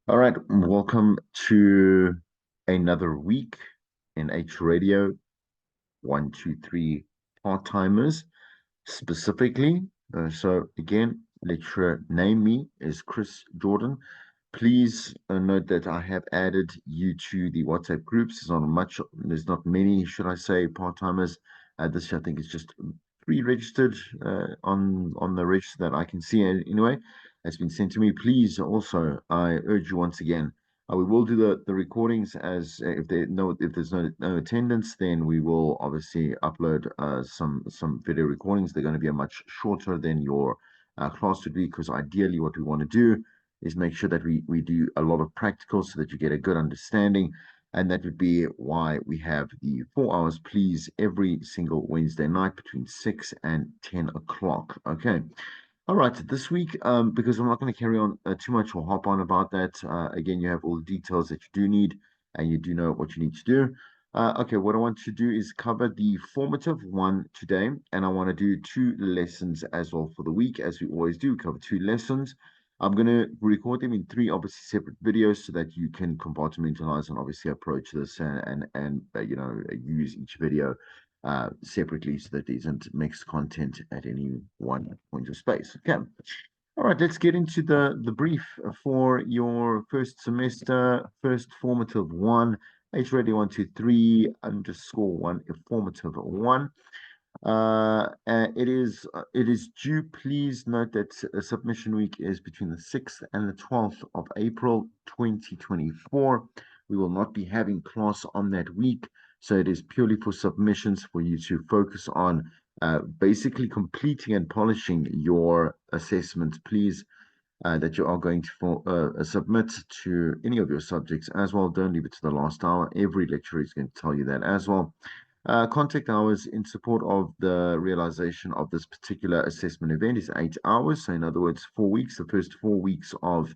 All right, welcome to another week in H Radio 123 part-timers specifically. So again, lecturer name me is Chris Jordan. Please note that I have added you to the WhatsApp groups. There's not many, should I say, part-timers. This year, I think it's just pre-registered on the register that I can see anyway. Has been sent to me. Please also, I urge you once again, we will do the recordings as if there's no attendance, then we will obviously upload some video recordings. They're going to be a much shorter than your class would be, because ideally what we want to do is make sure that we do a lot of practical so that you get a good understanding. And that would be why we have the 4 hours, please, every single Wednesday night between 6 and 10 o'clock. Okay. All right. This week, because I'm not going to carry on too much or hop on about that. Again, you have all the details that you do need, and you do know what you need to do. Okay, what I want to do is cover the formative one today, and I want to do two lessons as well for the week, as we always do, cover two lessons. I'm going to record them in three obviously separate videos so that you can compartmentalize and obviously approach this and use each video separately so that there isn't mixed content at any one point of space. Okay. All right, let's get into the brief for your first semester, first formative one, H ready 123_1, formative one. It is due. Please note that submission week is between the 6th and the 12th of April 2024. We will not be having class on that week, so it is purely for submissions for you to focus on basically completing and polishing your assessment. Please, that you are going to submit to any of your subjects as well. Don't leave it to the last hour. Every lecturer is going to tell you that as well. Contact hours in support of the realization of this particular assessment event is 8 hours. So, in other words, 4 weeks. The first 4 weeks of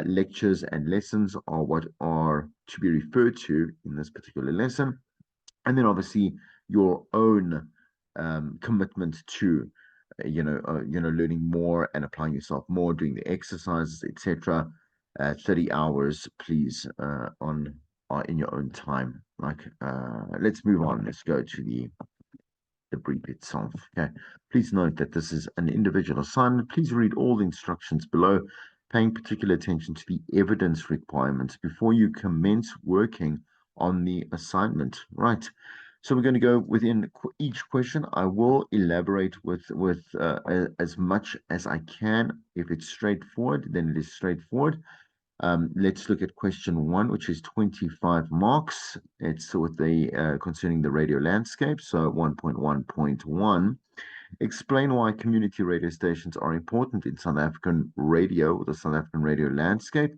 lectures and lessons are what are to be referred to in this particular lesson. And then, obviously, your own commitment to, learning more and applying yourself more, doing the exercises, etc. 30 hours, please, on in your own time. Let's move on. Let's go to the brief itself. Okay. Please note that this is an individual assignment. Please read all the instructions below, paying particular attention to the evidence requirements before you commence working on the assignment. Right. So we're going to go within each question. I will elaborate with as much as I can. If it's straightforward, then it is straightforward. Let's look at question one, which is 25 marks. It's with the concerning the radio landscape. So 1.1.1. Explain why community radio stations are important in South African radio, the South African radio landscape,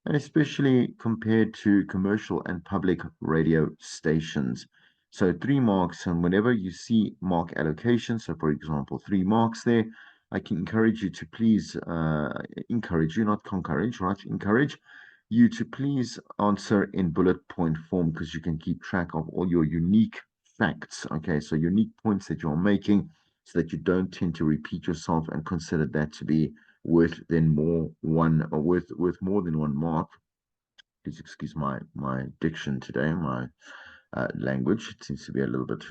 and especially compared to commercial and public radio stations. So 3 marks, and whenever you see mark allocation, so for example, 3 marks there, I can encourage you to please, encourage you, not concourage, right? Encourage you to please answer in bullet point form, because you can keep track of all your unique facts. Okay, so unique points that you're making so that you don't tend to repeat yourself and consider that to be worth more than 1 mark. Please excuse my diction today, my language. It seems to be a little bit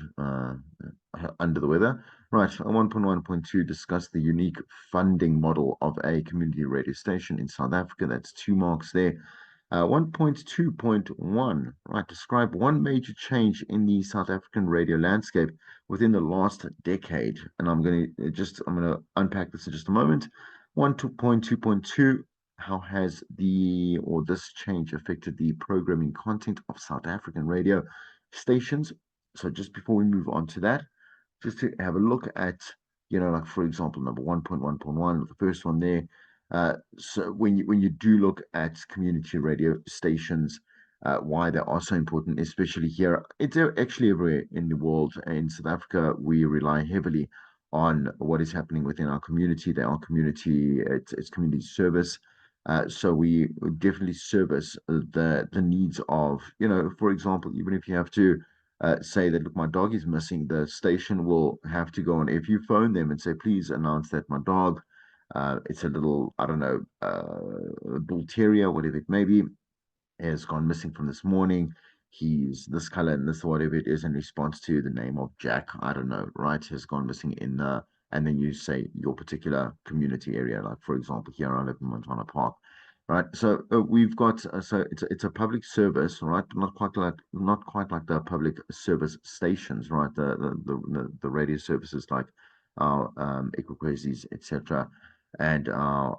under the weather. Right, 1.1.2, discuss the unique funding model of a community radio station in South Africa. That's 2 marks there. 1.2.1, right, describe one major change in the South African radio landscape within the last decade. And I'm going to unpack this in just a moment. 1.2.2, how has this change affected the programming content of South African radio stations? So just before we move on to that, just to have a look at, like for example, number 1.1.1, the first one there. So when you do look at community radio stations, why they are so important, especially here, it's actually everywhere in the world. In South Africa, we rely heavily on what is happening within our community. It's community service. So we definitely service the needs of, for example, even if you have to say that, look, my dog is missing, the station will have to go on. If you phone them and say, please announce that my dog It's a little, I don't know, bull terrier, whatever it may be, has gone missing from this morning. He's this color and this whatever it is in response to the name of Jack. I don't know, right? Has gone missing in and then you say your particular community area, like for example, here I live in Montana Park, right? So we've got so it's a public service, right? Not quite like the public service stations, right? The radio services like our Equiquasis, etc and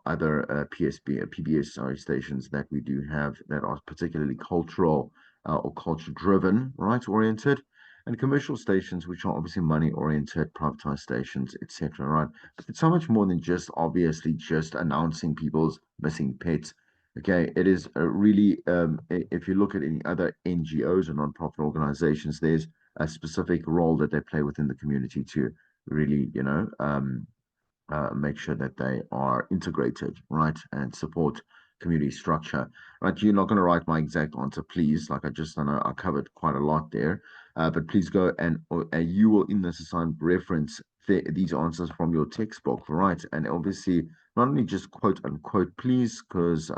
other PBS, sorry, stations that we do have that are particularly cultural or culture driven, right, oriented, and commercial stations which are obviously money oriented, privatized stations, etc. Right, but it's so much more than just obviously just announcing people's missing pets. Okay, it is really if you look at any other NGOs or non-profit organizations, there's a specific role that they play within the community to really, make sure that they are integrated, right, and support community structure, right? You're not going to write my exact answer, please. Like I know I covered quite a lot there, but please go and you will in this assignment reference these answers from your textbook, right? And obviously, not only just quote unquote, please, because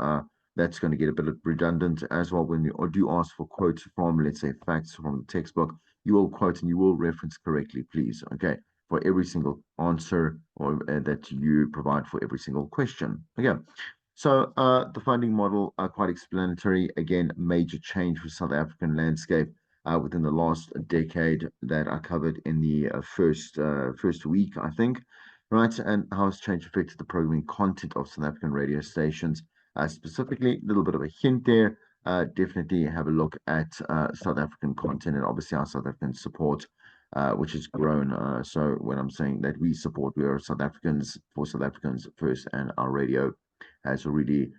that's going to get a bit redundant as well when you or do ask for quotes from, let's say, facts from the textbook. You will quote and you will reference correctly, please. Okay, for every single answer or that you provide for every single question. Okay, so the funding model are quite explanatory. Again, major change for South African landscape within the last decade that I covered in the first week, I think, right? And how has change affected the programming content of South African radio stations? Specifically, a little bit of a hint there. Definitely have a look at South African content and obviously our South African support which has grown. So when I'm saying that we support, we are South Africans for South Africans first, and our radio has already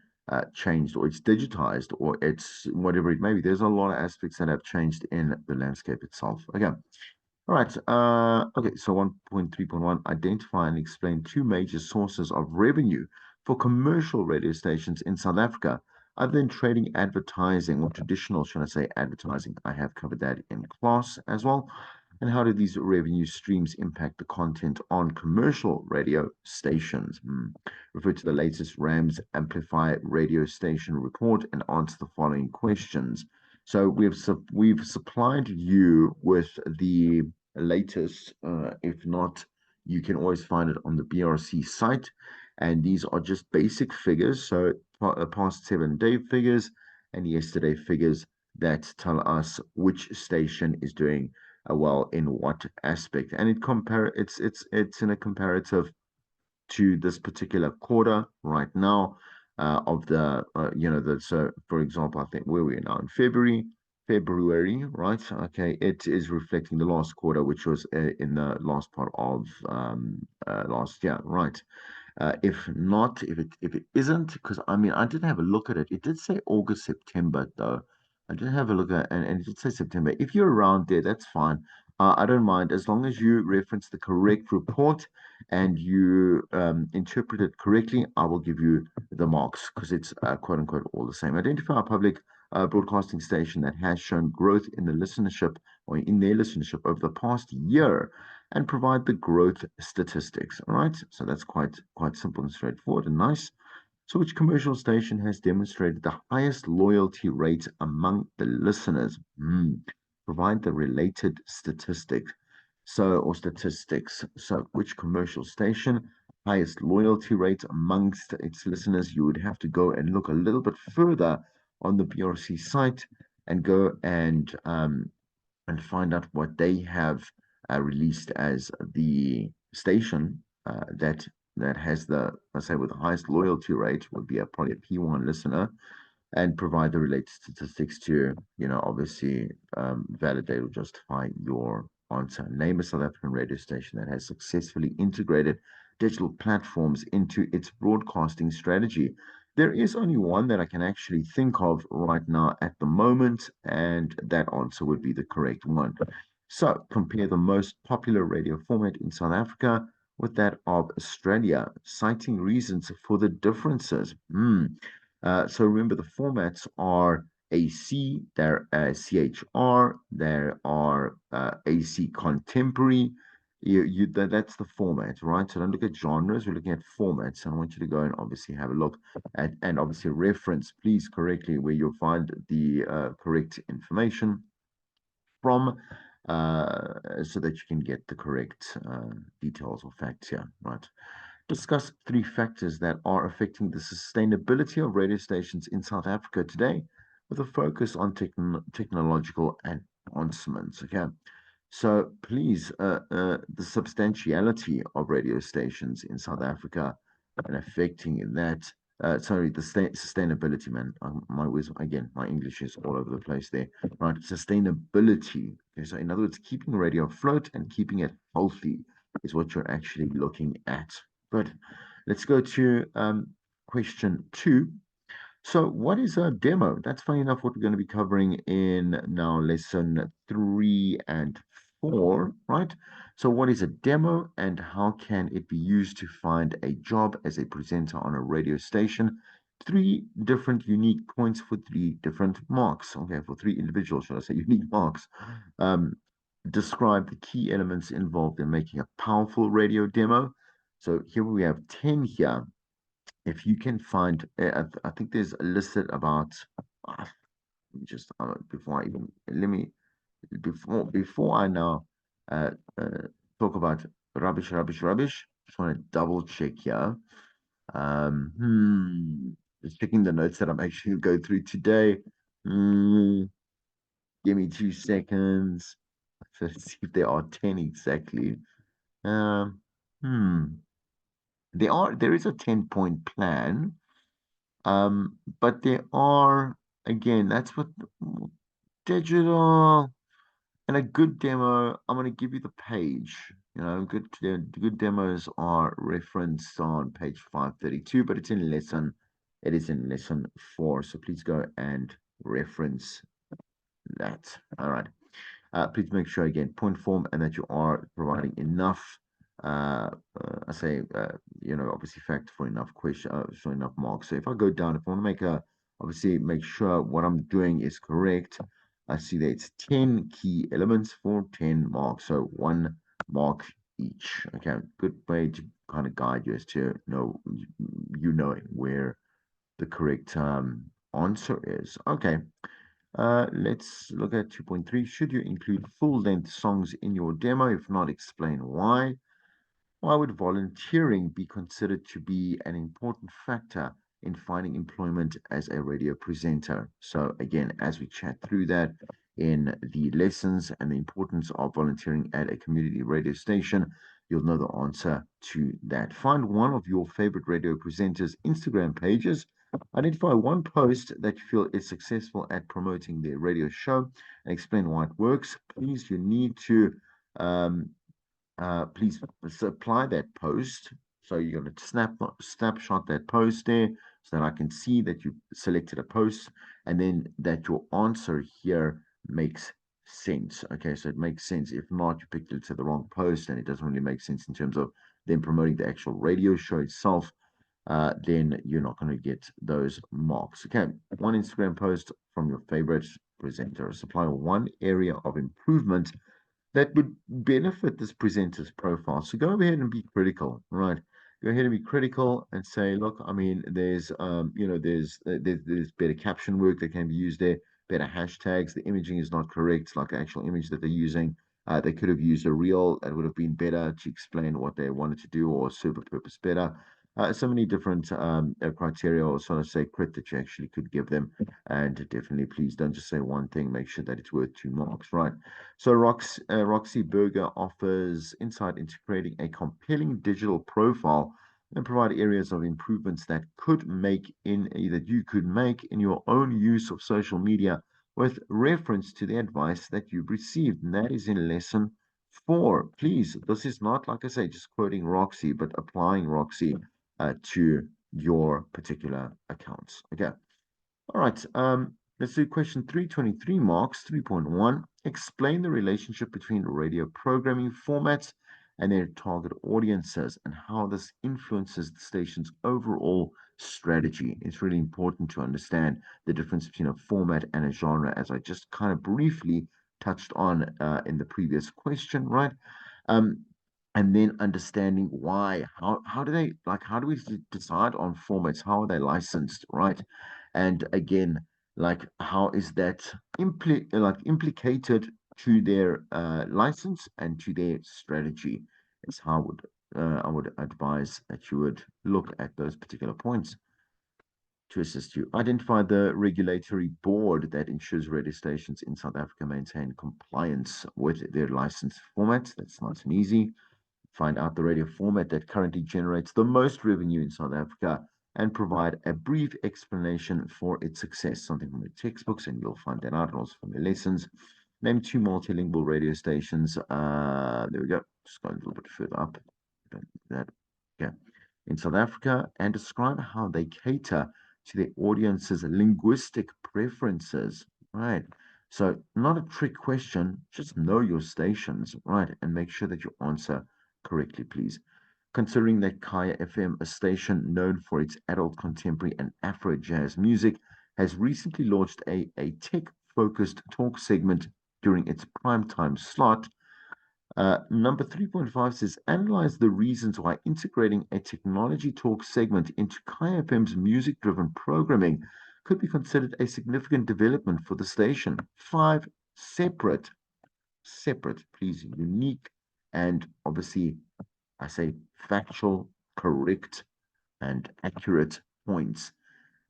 changed, or it's digitized, or it's whatever it may be. There's a lot of aspects that have changed in the landscape itself. Okay. All right. Okay. So 1.3.1, identify and explain two major sources of revenue for commercial radio stations in South Africa, other than trading, advertising, or traditional, should I say, advertising. I have covered that in class as well. And how do these revenue streams impact the content on commercial radio stations? Refer to the latest RAMS Amplify radio station report and answer the following questions. So we've supplied you with the latest. If not, you can always find it on the BRC site. And these are just basic figures. So past 7 day figures and yesterday figures that tell us which station is doing well in what aspect. And it's in a comparative to this particular quarter right now of the so for example I think where we are now in February, right? Okay, it is reflecting the last quarter, which was in the last part of last year, right? If not, if it isn't, because I mean I did have a look at it. It did say August, September though. I did have a look at and it did say September. If you're around there, that's fine. I don't mind as long as you reference the correct report and you interpret it correctly. I will give you the marks because it's quote unquote all the same. Identify a public broadcasting station that has shown growth in the listenership or in their listenership over the past year and provide the growth statistics. All right, so that's quite simple and straightforward and nice. So, which commercial station has demonstrated the highest loyalty rate among the listeners? Provide the related statistics. Or statistics. So, which commercial station highest loyalty rate amongst its listeners? You would have to go and look a little bit further on the BRC site and go and find out what they have released as the station that has the, let's say, with the highest loyalty rate would be probably a P1 listener, and provide the related statistics to, obviously validate or justify your answer. Name a South African radio station that has successfully integrated digital platforms into its broadcasting strategy. There is only one that I can actually think of right now at the moment, and that answer would be the correct one. So compare the most popular radio format in South Africa with that of Australia, citing reasons for the differences. So remember, the formats are AC, there CHR, there are AC contemporary, That's the format, right? So don't look at genres, we're looking at formats. And I want you to go and obviously have a look at and obviously reference, please, correctly where you'll find the correct information from, so that you can get the correct details or facts here, right? Discuss three factors that are affecting the sustainability of radio stations in South Africa today, with a focus on technological advancements. Okay, so please, the substantiality of radio stations in South Africa and affecting that. Sorry, the sustainability, man. My wisdom again, my English is all over the place there. Right, sustainability. Okay, so in other words, keeping radio afloat and keeping it healthy is what you're actually looking at. Good. Let's go to question two. So, what is a demo? That's funny enough what we're going to be covering in now lesson 3 and 4, right? So, what is a demo and how can it be used to find a job as a presenter on a radio station? Three different unique points for three different marks. Okay, for three individuals, should I say, unique marks. Um, Describe the key elements involved in making a powerful radio demo. So, here we have 10 here. If you can find, I think there's listed about, just before I even let me before I now uh, uh, talk about rubbish. Just want to double check here. Just checking the notes that I'm actually going to go through today. Hmm, give me 2 seconds. Let's see if there are 10 exactly. Um, hmm. There is a 10-point plan. But there are, again, that's what digital and a good demo. I'm going to give you the page. Good demos are referenced on page 532, but it is in lesson 4. So please go and reference that. All right. Please make sure again, point form, and that you are providing enough. I say, obviously factor for enough question, for enough marks. So if I go down, if I want to obviously make sure what I'm doing is correct. I see that it's 10 key elements for 10 marks, so 1 mark each. Okay, good way to kind of guide you as to knowing where the correct answer is. Okay. Let's look at 2.3. Should you include full-length songs in your demo? If not, explain why. Why would volunteering be considered to be an important factor in finding employment as a radio presenter? So, again, as we chat through that in the lessons and the importance of volunteering at a community radio station, you'll know the answer to that. Find one of your favorite radio presenters' Instagram pages. Identify one post that you feel is successful at promoting their radio show and explain why it works. Please, you need to um, please supply that post. So you're going to snapshot that post there so that I can see that you selected a post and then that your answer here makes sense. Okay, so it makes sense. If not, you picked it to the wrong post and it doesn't really make sense in terms of then promoting the actual radio show itself. Then you're not going to get those marks. Okay, one Instagram post from your favorite presenter. Supply one area of improvement that would benefit this presenter's profile. So go ahead and be critical, right? Go ahead and be critical and say, look, I mean, there's better caption work that can be used there, better hashtags. The imaging is not correct, like the actual image that they're using. They could have used a reel that would have been better to explain what they wanted to do or serve a purpose better. So many different criteria or sort of say crit that you actually could give them. And definitely, please don't just say one thing, make sure that it's worth 2 marks, right? So Roxy Berger offers insight into creating a compelling digital profile and provide areas of improvements that you could make in your own use of social media with reference to the advice that you've received. And that is in lesson 4. Please, this is not, like I say, just quoting Roxy, but applying Roxy to your particular accounts. Okay. All right. Let's do question 323 marks 3.1. Explain the relationship between radio programming formats and their target audiences and how this influences the station's overall strategy. It's really important to understand the difference between a format and a genre, as I just kind of briefly touched on in the previous question, right? Um, and then understanding why. How do they like? How do we decide on formats? How are they licensed, right? And again, like how is that implicated to their license and to their strategy? Is how I would advise that you would look at those particular points to assist you. Identify the regulatory board that ensures radio stations in South Africa maintain compliance with their license formats. That's nice and easy. Find out the radio format that currently generates the most revenue in South Africa and provide a brief explanation for its success. Something from the textbooks, and you'll find that out, and also from the lessons. Name two multilingual radio stations. There we go. Just going a little bit further up. Don't do that. Okay. In South Africa, and describe how they cater to their audience's linguistic preferences. Right. So, not a trick question. Just know your stations, right, and make sure that you answer correctly, please. Considering that Kaya FM, a station known for its adult contemporary and Afro jazz music, has recently launched a tech focused talk segment during its primetime slot. Number 3.5 says analyze the reasons why integrating a technology talk segment into Kaya FM's music driven programming could be considered a significant development for the station. Five separate, please, unique, and obviously I say factual, correct, and accurate points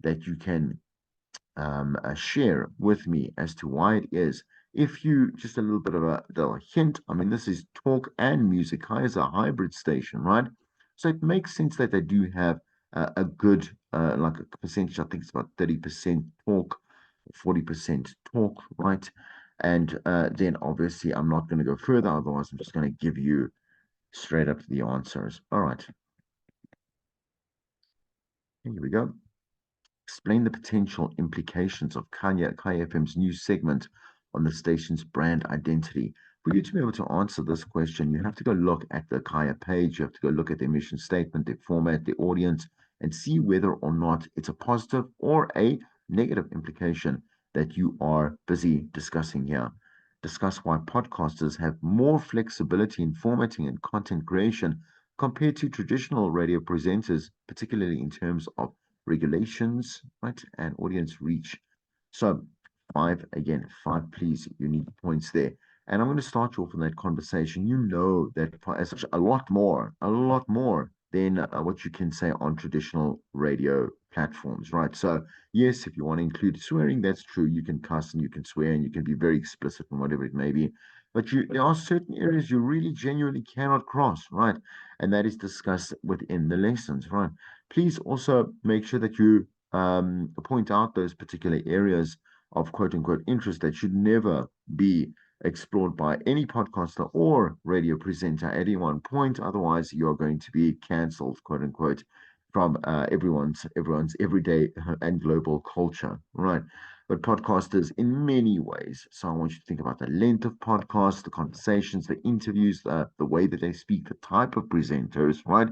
that you can share with me as to why it is. If you just a little bit of a hint, I mean, this is talk and music. High is a hybrid station, right? So it makes sense that they do have a good, like a percentage, I think it's about 30% talk, 40% talk, right? And then obviously I'm not going to go further, otherwise I'm just going to give you straight up the answers. All right, here we go. Explain the potential implications of Kaya FM's new segment on the station's brand identity. For you to be able to answer this question, you have to go look at the Kaya page, you have to go look at their mission statement, their format, their audience, and see whether or not it's a positive or a negative implication that you are busy discussing here. Discuss why podcasters have more flexibility in formatting and content creation compared to traditional radio presenters, particularly in terms of regulations, right, and audience reach. So five, please, unique points there. And I'm going to start you off in that conversation. You know that as such a lot more than what you can say on traditional radio platforms, right? So yes, if you want to include swearing, that's true. You can cuss and you can swear and you can be very explicit and whatever it may be. But there are certain areas you really genuinely cannot cross, right? And that is discussed within the lessons, right? Please also make sure that you point out those particular areas of quote unquote interest that should never be explored by any podcaster or radio presenter at any one point. Otherwise, you're going to be cancelled, quote unquote, from everyone's everyday and global culture, right? But podcasters in many ways. So I want you to think about the length of podcasts, the conversations, the interviews, the way that they speak, the type of presenters, right?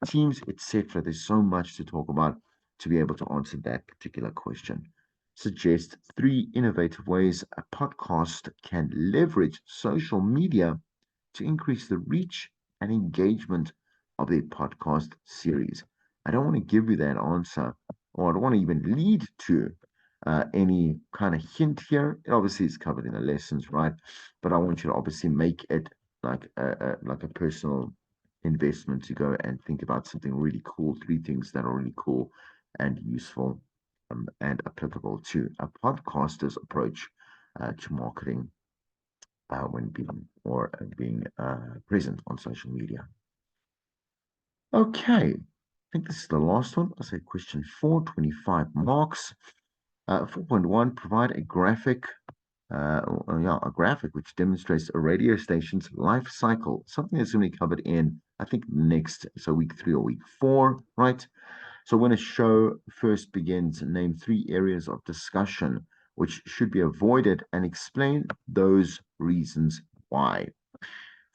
Teams, etc. There's so much to talk about to be able to answer that particular question. Suggest three innovative ways a podcast can leverage social media to increase the reach and engagement of their podcast series. I don't want to give you that answer, or I don't want to even lead to any kind of hint here. It obviously is covered in the lessons, right? But I want you to obviously make it like a personal investment to go and think about something really cool, three things that are really cool and useful and applicable to a podcaster's approach to marketing when being present on social media. Okay, I think this is the last one. I'll say question 425 marks. 4.1, provide a graphic, a graphic which demonstrates a radio station's life cycle. Something that's going to be covered in, I think, next, so week 3 or week 4, right? So when a show first begins, name three areas of discussion which should be avoided and explain those reasons why.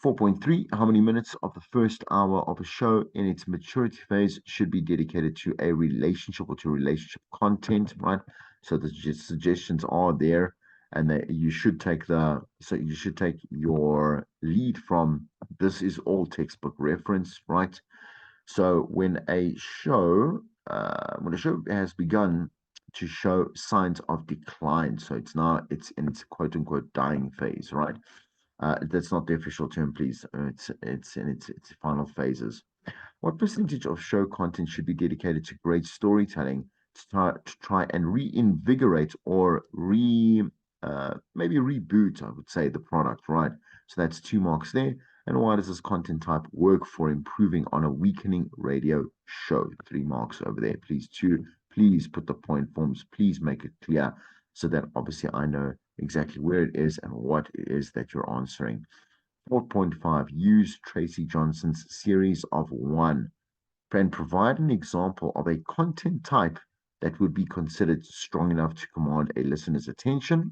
4.3, how many minutes of the first hour of a show in its maturity phase should be dedicated to a relationship or to relationship content, right? So the suggestions are there. and that you should take your lead from this is all textbook reference, right? So when a show has begun to show signs of decline, so it's in its quote unquote dying phase, right? That's not the official term, please. It's in its final phases. What percentage of show content should be dedicated to great storytelling to try and reinvigorate or maybe reboot, I would say, the product, right? So that's 2 marks there. And why does this content type work for improving on a weakening radio show? 3 marks over there. Please put the point forms. Please make it clear so that obviously I know exactly where it is and what it is that you're answering. 4.5, use Tracy Johnson's series of one and provide an example of a content type that would be considered strong enough to command a listener's attention.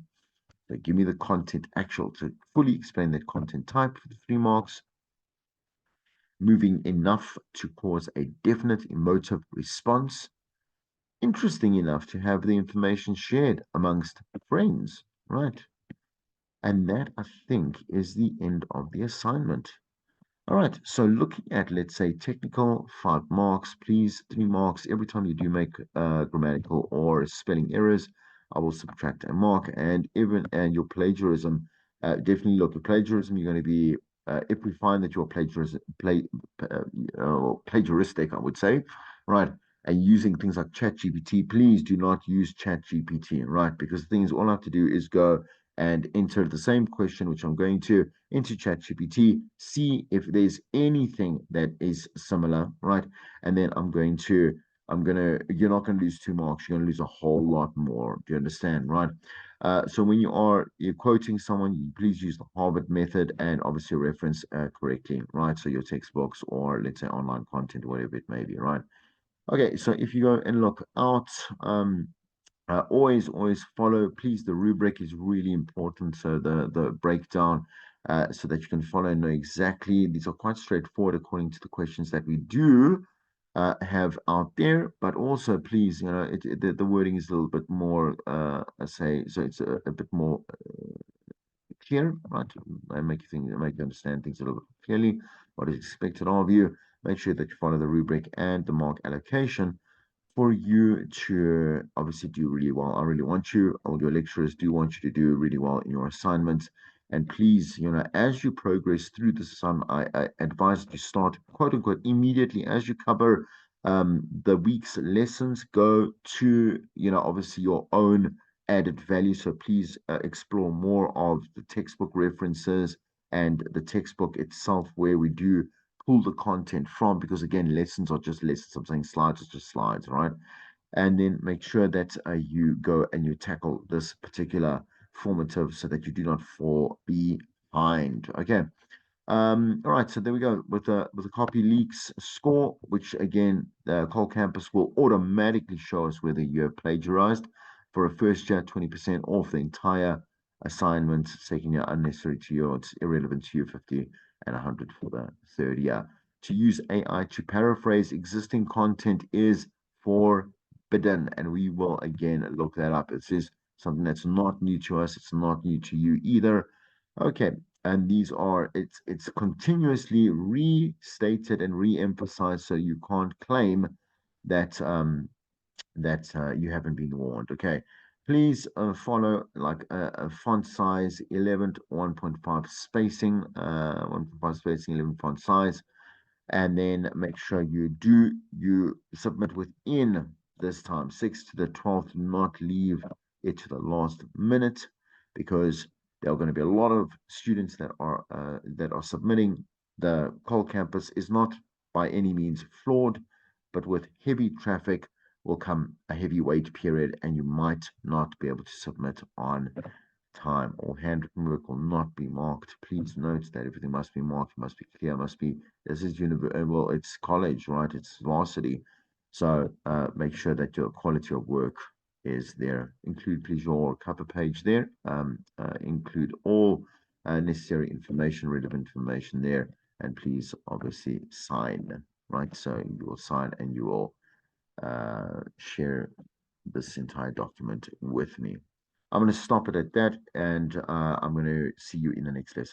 So give me the content actual to fully explain that content type for the 3 marks. Moving enough to cause a definite emotive response. Interesting enough to have the information shared amongst friends, right? And that, I think, is the end of the assignment. All right, so looking at, let's say, technical, 5 marks, please, 3 marks. Every time you do make grammatical or spelling errors, I will subtract a mark. And your plagiarism, definitely look at plagiarism. You're going to be, if we find that you're plagiaristic, I would say, right, and using things like ChatGPT, please do not use ChatGPT, right? Because the thing is, all I have to do is go and enter the same question, which I'm going to into ChatGPT, see if there's anything that is similar, right? And then you're not going to lose 2 marks. You're going to lose a whole lot more. Do you understand, right? So when you're quoting someone, you please use the Harvard method and obviously reference correctly, right? So your textbooks or let's say online content, whatever it may be, right? Okay, so if you go and look out, always follow. Please, the rubric is really important. So the breakdown, so that you can follow and know exactly. These are quite straightforward according to the questions that we do have out there. But also, please, the wording is a little bit more, I say, so it's a bit more clear, right? I make you understand things a little bit clearly. What is expected of you. Make sure that you follow the rubric and the mark allocation for you to obviously do really well. I really want you, all your lecturers do want you to do really well in your assignments. And please, as you progress through the assignment, I advise that you start, quote unquote, immediately as you cover the week's lessons, go to, obviously your own added value. So please explore more of the textbook references and the textbook itself, where we do pull the content from, because again, lessons are just lessons. I'm saying slides are just slides, right? And then make sure that you go and you tackle this particular formative so that you do not fall behind. Okay. All right, so there we go with the copy leaks score, which again, the Cole Campus will automatically show us whether you have plagiarized. For a first year, 20% off the entire assignment. Second year, unnecessary to you, it's irrelevant to you, 50 and 100 for the third year. To use AI to paraphrase existing content is forbidden, and we will again look that up. It says something that's not new to us, it's not new to you either. Okay, and it's continuously restated and re-emphasized, so you can't claim that you haven't been warned. Okay, please follow like a font size 11 1.5 spacing, 1.5 spacing, 11 font size, and then make sure you submit within this time, 6 to the 12th. Not leave it to the last minute, because there are going to be a lot of students that are submitting. The Cole campus is not by any means flawed, but with heavy traffic will come a heavy wait period, and you might not be able to submit on time, or handwritten work will not be marked. Please note that everything must be marked, must be clear, this is well, it's college, right? It's varsity. So make sure that your quality of work is there. Include, please, your cover page there. Include all necessary information, relevant information there. And please, obviously, sign, right? So you will sign and you will share this entire document with me. I'm going to stop it at that, and I'm going to see you in the next lesson.